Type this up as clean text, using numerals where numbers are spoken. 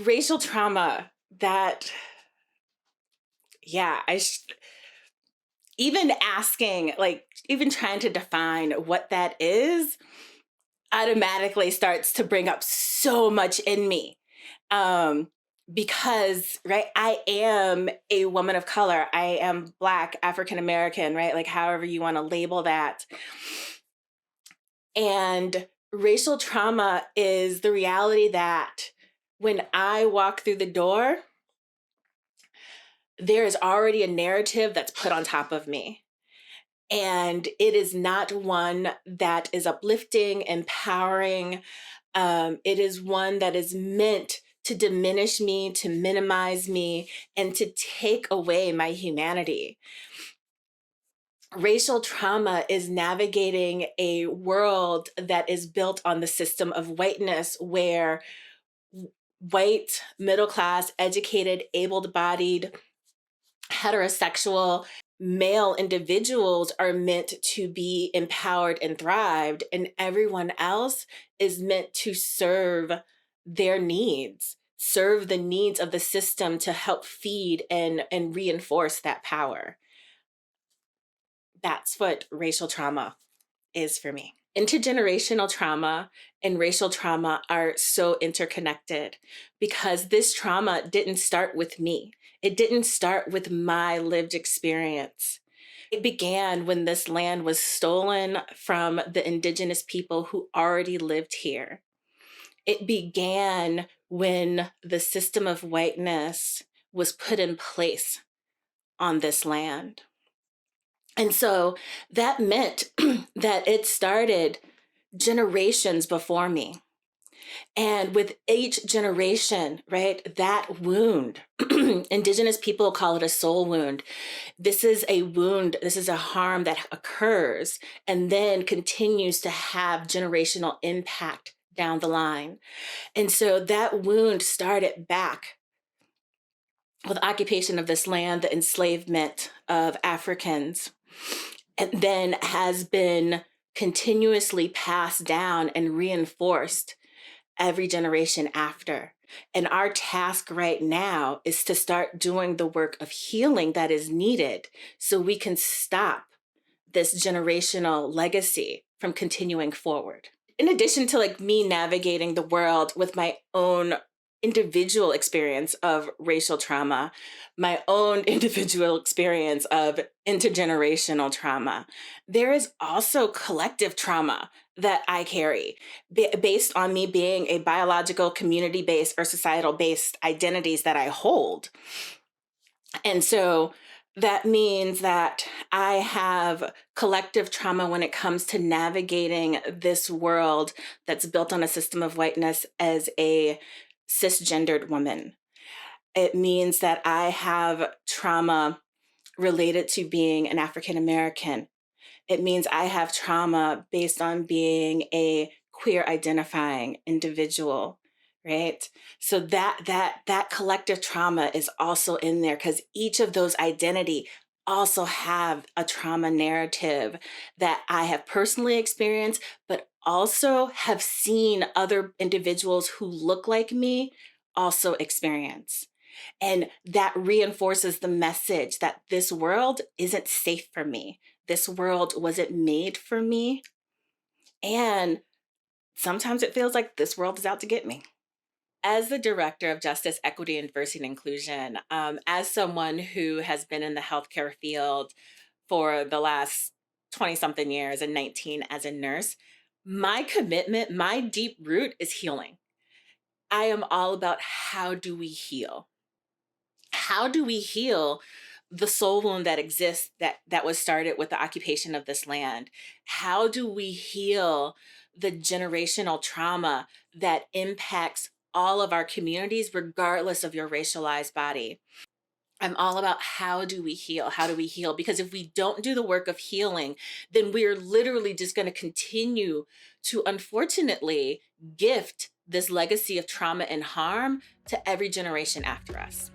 Racial trauma that, yeah, even asking, like, even trying to define what that is automatically starts to bring up so much in me. Um, because, right, I am a woman of color. I am Black, African American, right? Like, however you want to label that. And racial trauma is the reality that when I walk through the door, there is already a narrative that's put on top of me. And it is not one that is uplifting, empowering. It is one that is meant to diminish me, to minimize me, and to take away my humanity. Racial trauma is navigating a world that is built on the system of whiteness, where white, middle class, educated, able bodied, heterosexual male individuals are meant to be empowered and thrived, and everyone else is meant to serve their needs, serve the needs of the system to help feed and reinforce that power. That's what racial trauma is for me. Intergenerational trauma and racial trauma are so interconnected because this trauma didn't start with me. It didn't start with my lived experience. It began when this land was stolen from the indigenous people who already lived here. It began when the system of whiteness was put in place on this land. And so that meant that it started generations before me. And with each generation, right, that wound, indigenous people call it a soul wound. This is a wound, this is a harm that occurs and then continues to have generational impact down the line. And so that wound started back with occupation of this land, the enslavement of Africans, and then has been continuously passed down and reinforced every generation after. And our task right now is to start doing the work of healing that is needed so we can stop this generational legacy from continuing forward. In addition to like me navigating the world with my own individual experience of racial trauma, my own individual experience of intergenerational trauma, there is also collective trauma that I carry based on me being a biological, community-based, or societal-based identities that I hold. And so that means that I have collective trauma when it comes to navigating this world that's built on a system of whiteness as a cisgendered woman. It means that I have trauma related to being an African American. It means I have trauma based on being a queer identifying individual, right? So that collective trauma is also in there because each of those identity also have a trauma narrative that I have personally experienced, but also have seen other individuals who look like me also experience. And that reinforces the message that this world isn't safe for me. This world wasn't made for me. And sometimes it feels like this world is out to get me. As the Director of Justice, Equity, Diversity, and Inclusion, as someone who has been in the healthcare field for the last 20 something years and 19 as a nurse, my commitment, my deep root is healing. I am all about how do we heal? How do we heal the soul wound that exists that was started with the occupation of this land? How do we heal the generational trauma that impacts all of our communities, regardless of your racialized body? I'm all about how do we heal? How do we heal? Because if we don't do the work of healing, then we're literally just going to continue to, unfortunately, gift this legacy of trauma and harm to every generation after us.